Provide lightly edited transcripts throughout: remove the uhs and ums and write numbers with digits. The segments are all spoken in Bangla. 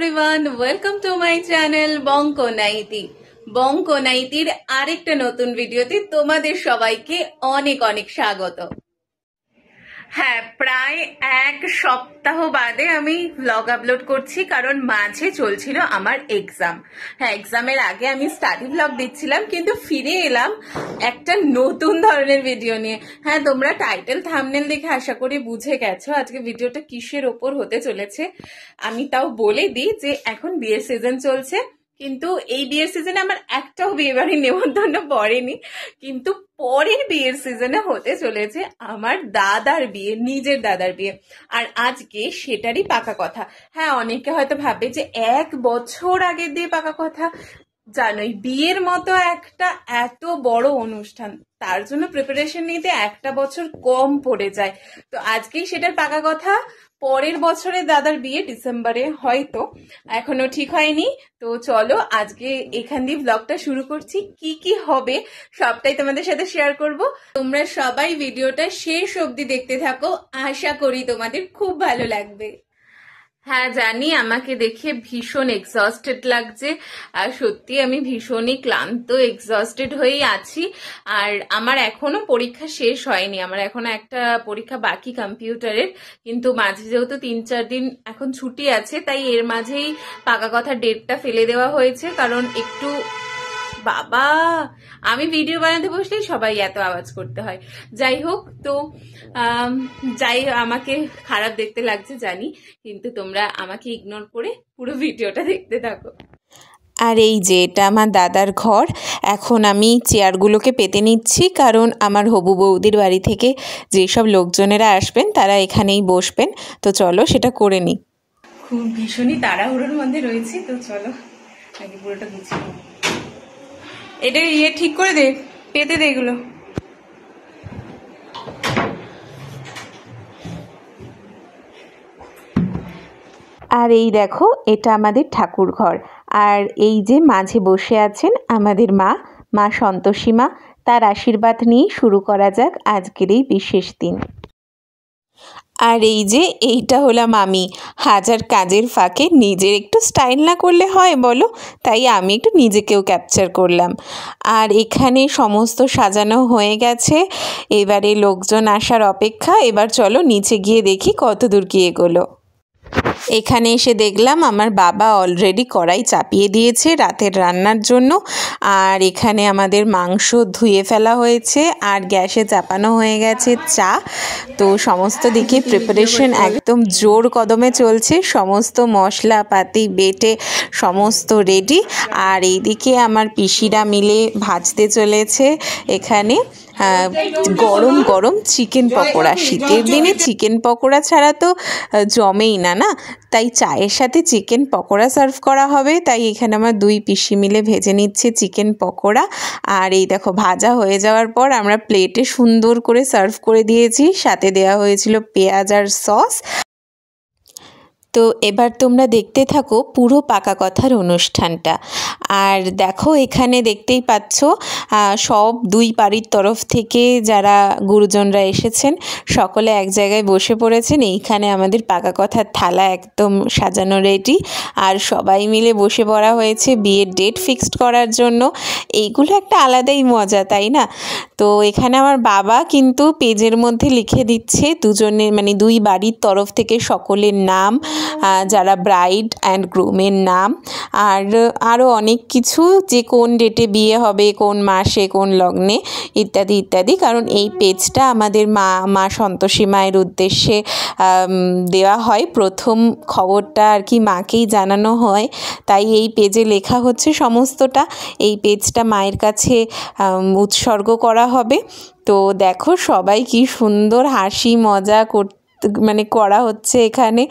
Everyone, welcome to my channel बंकोनाइती। बंकोनाइतीर आरेकटा नतून भिडियोते तोमादेर सबाइके अनेक अनेक स्वागत। हाँ, प्राय एक सप्ताह बादे आमी व्लग आपलोड करছি कारण माझे चलছিল আমার एग्जाम। हाँ, एग्जामेर आगे आमी स्टाडी व्लग दिচ্ছিলাম কিন্তু ফিরে এলাম একটা নতুন ধরনের ভিডিও নিয়ে। হ্যাঁ, তোমরা টাইটেল থাম্বনেল দেখে আশা করি বুঝে গেছো আজকে ভিডিওটা কিসের ওপর হতে চলেছে। আমি তাও বলে দিই যে এখন বিয়ের সিজন চলছে, কিন্তু এই বিয়ের সিজনে আমার একটাও বিয়ে বাড়ির নেমন্তন্ন পড়েনি, কিন্তু পরের বিয়ের সিজনে হতে চলেছে আমার দাদার বিয়ে, নিজের দাদার বিয়ে। আর আজকে সেটারই পাকা কথা। হ্যাঁ, অনেকে হয়তো ভাবে যে 1 বছর আগে দিয়ে পাকা কথা। জানোই বিয়ের মতো একটা এত বড় অনুষ্ঠান, তার জন্য প্রিপারেশন নিতে 1টা বছর কম পড়ে যায়। তো আজকেই সেটার পাকা কথা। পরের বছরে দাদার বিয়ে ডিসেম্বরে, হয়তো এখনো ঠিক হয়নি। তো চলো আজকে এখান দিয়ে ব্লগটা শুরু করছি। কি কি হবে সবটাই তোমাদের সাথে শেয়ার করব। তোমরা সবাই ভিডিওটা শেষ অবধি দেখতে থাকো, আশা করি তোমাদের খুব ভালো লাগবে। হ্যাঁ জানি আমাকে দেখে ভীষণ এক্সস্টেড লাগছে, আর সত্যি আমি ভীষণই ক্লান্ত, এক্সস্টেড হয়েই আছি। আর আমার এখনো পরীক্ষা শেষ হয়নি, আমার এখনো একটা পরীক্ষা বাকি কম্পিউটারের, কিন্তু মাঝে যেহেতু 3-4 দিন এখন ছুটি আছে, তাই এর মাঝেই পাকা কথা ডেটটা ফেলে দেওয়া হয়েছে। কারণ একটু বাবা, আমি ভিডিও বানাতে বসলেই সবাই এত আওয়াজ করতে হয়। যাই হোক, তো আমাকে খারাপ দেখতে লাগছে জানি, কিন্তু তোমরা আমাকে ইগনোর করে পুরো ভিডিওটা দেখতে থাকো। আর এই যে এটা আমার দাদার ঘর। এখন আমি চেয়ারগুলোকে পেতে নিচ্ছি, কারণ আমার হবু বৌদির বাড়ি থেকে যেসব লোকজনেরা আসবেন তারা এখানেই বসবেন। তো চলো সেটা করে নিই। খুব ভীষণই তাড়াহুড়োর মধ্যে রয়েছি, তো চলো আগে পুরোটা গুছিয়ে নিই। এটা ঠিক করে দে, পেতে দে এগুলো। আর এই দেখো এটা আমাদের ঠাকুর ঘর। আর এই যে মাঝে বসে আছেন আমাদের মা সন্তোষী মা, তার আশীর্বাদ নিয়ে শুরু করা যাক আজকের এই বিশেষ দিন। আর এই যে এইটা হলাম আমি। হাজার কাজের ফাঁকে নিজের একটু স্টাইল না করলে হয় বলো, তাই আমি একটু নিজেকেও ক্যাপচার করলাম। আর এখানে সমস্ত সাজানো হয়ে গেছে, এবারে লোকজন আসার অপেক্ষা। এবার চলো নিচে গিয়ে দেখি কত দূর কি এগোলো। এখানে এসে দেখলাম আমার বাবা অলরেডি কড়াই চাপিয়ে দিয়েছে রাতের রান্নার জন্য। আর এখানে আমাদের মাংস ধুয়ে ফেলা হয়েছে, আর গ্যাসে চাপানো হয়ে গেছে চা। তো সমস্ত দিকে প্রিপারেশন একদম জোর কদমে চলছে, সমস্ত মশলাপাতি বেটে সমস্ত রেডি। আর এইদিকে আমার পিসিরা মিলে ভাজতে চলেছে এখানে গরম গরম চিকেন পকোড়া। শীতের দিনে চিকেন পকোড়া ছাড়া তো জমেই না, তাই চায়ের সাথে চিকেন পকোড়া সার্ভ করা হবে। তাই এখানে আমার 2 পিসি মিলে ভেজে নিচ্ছে চিকেন পকোড়া। আর এই দেখো ভাজা হয়ে যাওয়ার পর আমরা প্লেটে সুন্দর করে সার্ভ করে দিয়েছি, সাথে দেওয়া হয়েছিল পেঁয়াজ আর সস। তো এবার তোমরা দেখতে থাকো পুরো পাকা কথার অনুষ্ঠানটা। আর দেখো এখানে দেখতেই পাচ্ছ সব 2 বাড়ির তরফ থেকে যারা গুরুজনরা এসেছেন সকলে এক জায়গায় বসে পড়েছেন। এইখানে আমাদের পাকা কথার থালা একদম সাজানো রেডি, আর সবাই মিলে বসে পড়া হয়েছে বিয়ের ডেট ফিক্সড করার জন্য। এইগুলো একটা আলাদাই মজা, তাই না? তো এখানে আমার বাবা কিন্তু পেজের মধ্যে লিখে দিচ্ছে দুজনের, মানে 2 বাড়ির তরফ থেকে সকলের নাম, যারা ব্রাইড অ্যান্ড গ্রুমের নাম, আর আরও অনেক কিছু, যে কোন ডেটে বিয়ে হবে, কোন মাসে, কোন লগ্নে, ইত্যাদি ইত্যাদি। কারণ এই পেজটা আমাদের মা সন্তোষী মায়ের উদ্দেশ্যে দেওয়া হয়, প্রথম খবরটা আর কি মাকেই জানানো হয়, তাই এই পেজে লেখা হচ্ছে সমস্তটা। এই পেজটা মায়ের কাছে উৎসর্গ করা হবে। তো দেখো সবাই কি সুন্দর হাসি মজা করা হচ্ছে এখানে।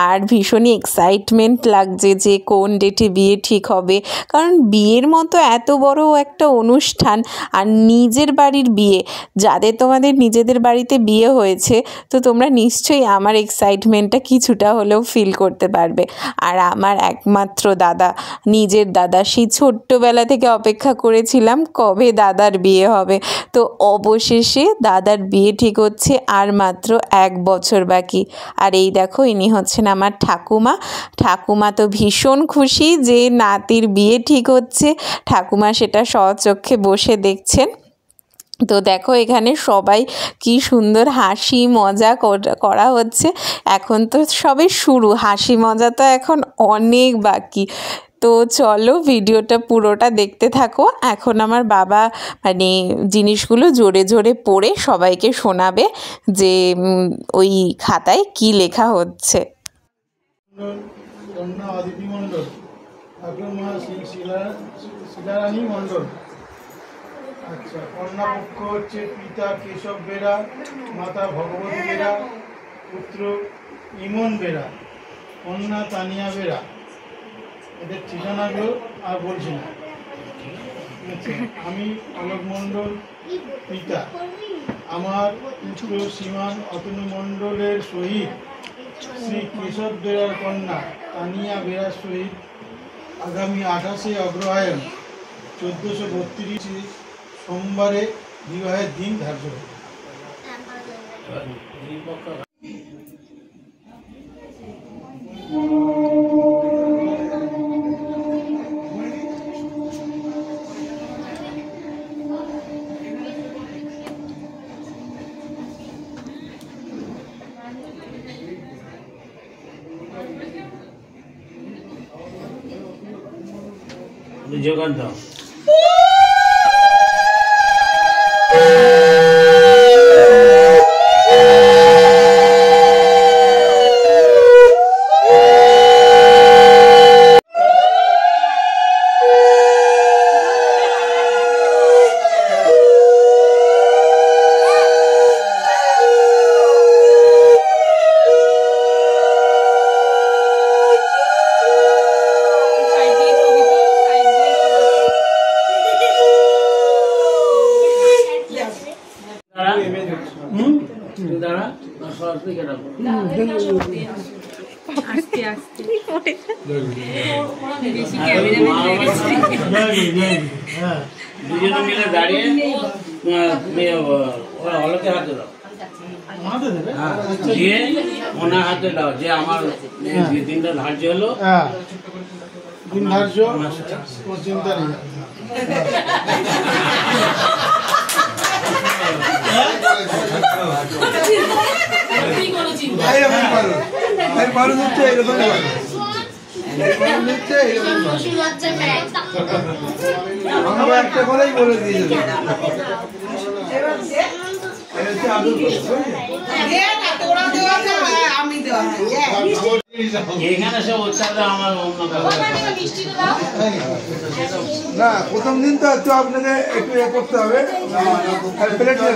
আর ভীষণই এক্সাইটমেন্ট লাগছে যে কোন ডেটে বিয়ে ঠিক হবে, কারণ বিয়ের মতো এত বড় একটা অনুষ্ঠান আর নিজের বাড়ির বিয়ে। যাদের তোমাদের নিজেদের বাড়িতে বিয়ে হয়েছে, তো তোমরা নিশ্চয়ই আমার এক্সাইটমেন্টটা কিছুটা হলেও ফিল করতে পারবে। আর আমার একমাত্র দাদা, নিজের দাদা, সেই ছোট্টবেলা থেকে অপেক্ষা করেছিলাম কবে দাদার বিয়ে হবে। তো অবশেষে দাদার বিয়ে ঠিক হচ্ছে আর মাত্র 1 বছর বছর বাকি। আর এই দেখো ইনি হচ্ছেন আমার ঠাকুমা। ঠাকুমা তো ভীষণ খুশি যে নাতির বিয়ে ঠিক হচ্ছে, ঠাকুমা সেটা স্বচক্ষে বসে দেখছেন। তো দেখো এখানে সবাই কি সুন্দর হাসি মজা করা হচ্ছে। এখন তো সবে শুরু, হাসি মজা তো এখন অনেক বাকি। তো চলো ভিডিওটা পুরোটা দেখতে থাকো। এখন আমার বাবা মানে জিনিসগুলো জোরে জোরে পড়ে সবাইকে শোনাবে যে ওই খাতায় কি লেখা হচ্ছে। কন্যা অদিতি মণ্ডল, ঠাকুরমা শিলারানী মণ্ডল। আচ্ছা, কন্যা পক্ষ হচ্ছে পিতা কেশব বেরা, মাতা ভগবতী বেরা, পুত্র ইমন বেরা, কন্যা তানিয়া বেরা। এদের ঠিকানাগুলো আর বলছি না। আচ্ছা, আমি অলোক মণ্ডল পিতা, আমার পুত্র শ্রীমান অতনু মণ্ডলের সহিত শ্রী কেশব বেরার কন্যা তানিয়া বেরার সহিত আগামী 28শে অগ্রহায়ণ 1432 সোমবারে বিবাহের দিন ধার্য হবে। যোগান দাও। দুজনে মিলে দাঁড়িয়ে অলকে হাতে দাও, দিয়ে ওনার হাতে দাও যে আমার দিনটা ধার্য হলো। দিন ধার্য চিন্তা নেই। একটা কথাই বলে দিয়েছে। এখানে সব উচ্চারণ আমার অন্য না, প্রথম দিন তো একটু আপনাকে একটু এ করতে হবে। প্লেটের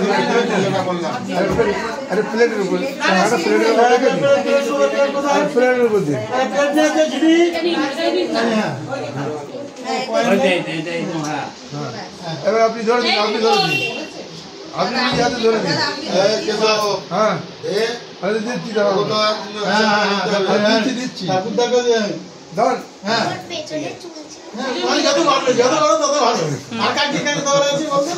উপর প্লেটের উপর দিন। এবার আপনি ধরে দিন, আপনি ধরে দিন, আপনি নিজে হাতে ধরে দিন। হ্যাঁ দিচ্ছি, দিচ্ছি ধর। হ্যাঁ যত ভালো, যত ভালো তত ভালো। আর কাকে কেন ধরে আছি বলতো?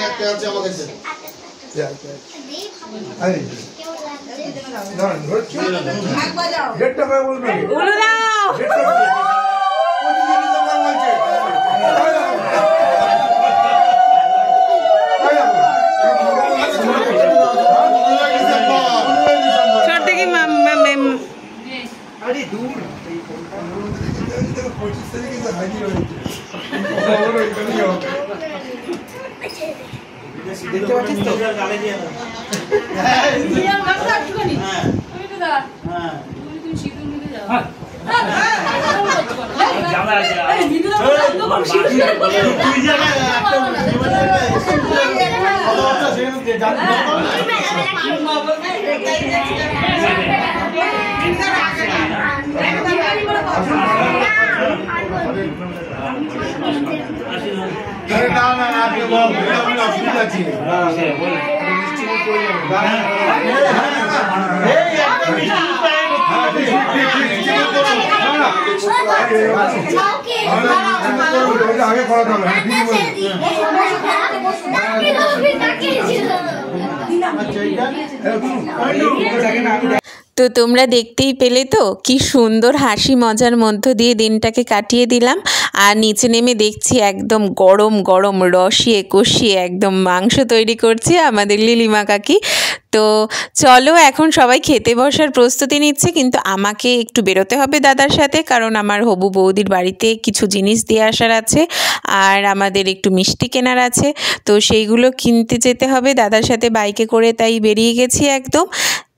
একটা আছে আমাদের ডেটটা বলবেন। আরে দূর 25 তারিখে তো হাজির হয়েছে। আগে করাতে হবে। তো তোমরা দেখতেই পেলে তো কি সুন্দর হাসি মজার মধ্য দিয়ে দিনটাকে কাটিয়ে দিলাম। আর নিচে নেমে দেখছি একদম গরম গরম রসিয়ে কষিয়ে একদম মাংস তৈরি করছে আমাদের লিলিমা কাকি। তো চলো এখন সবাই খেতে বসার প্রস্তুতি নিচ্ছে, কিন্তু আমাকে একটু বেরোতে হবে দাদার সাথে, কারণ আমার হবু বৌদির বাড়িতে কিছু জিনিস দিয়ে আসার আছে আর আমাদের একটু মিষ্টি কেনার আছে। তো সেইগুলো কিনতে যেতে হবে দাদার সাথে বাইকে করে, তাই বেরিয়ে গেছি একদম।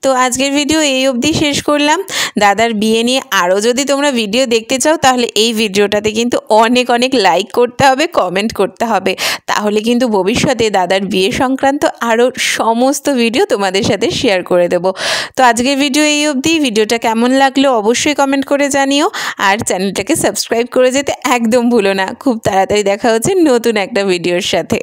তো আজকের ভিডিও এই অবধি শেষ করলাম। দাদার বিয়ে নিয়ে আরও যদি তোমরা ভিডিও দেখতে চাও তাহলে এই ভিডিওটাতে কিন্তু অনেক অনেক লাইক করতে হবে, কমেন্ট করতে হবে, তাহলে কিন্তু ভবিষ্যতে দাদার বিয়ে সংক্রান্ত আরও সমস্ত ভিডিও তোমাদের সাথে শেয়ার করে দেব। তো আজকের ভিডিও এই অবধি। ভিডিওটা কেমন লাগলো অবশ্যই কমেন্ট করে জানিও, আর চ্যানেলটাকে সাবস্ক্রাইব করে যেতে একদম ভুলো না। খুব তাড়াতাড়ি দেখা হচ্ছে নতুন একটা ভিডিওর সাথে।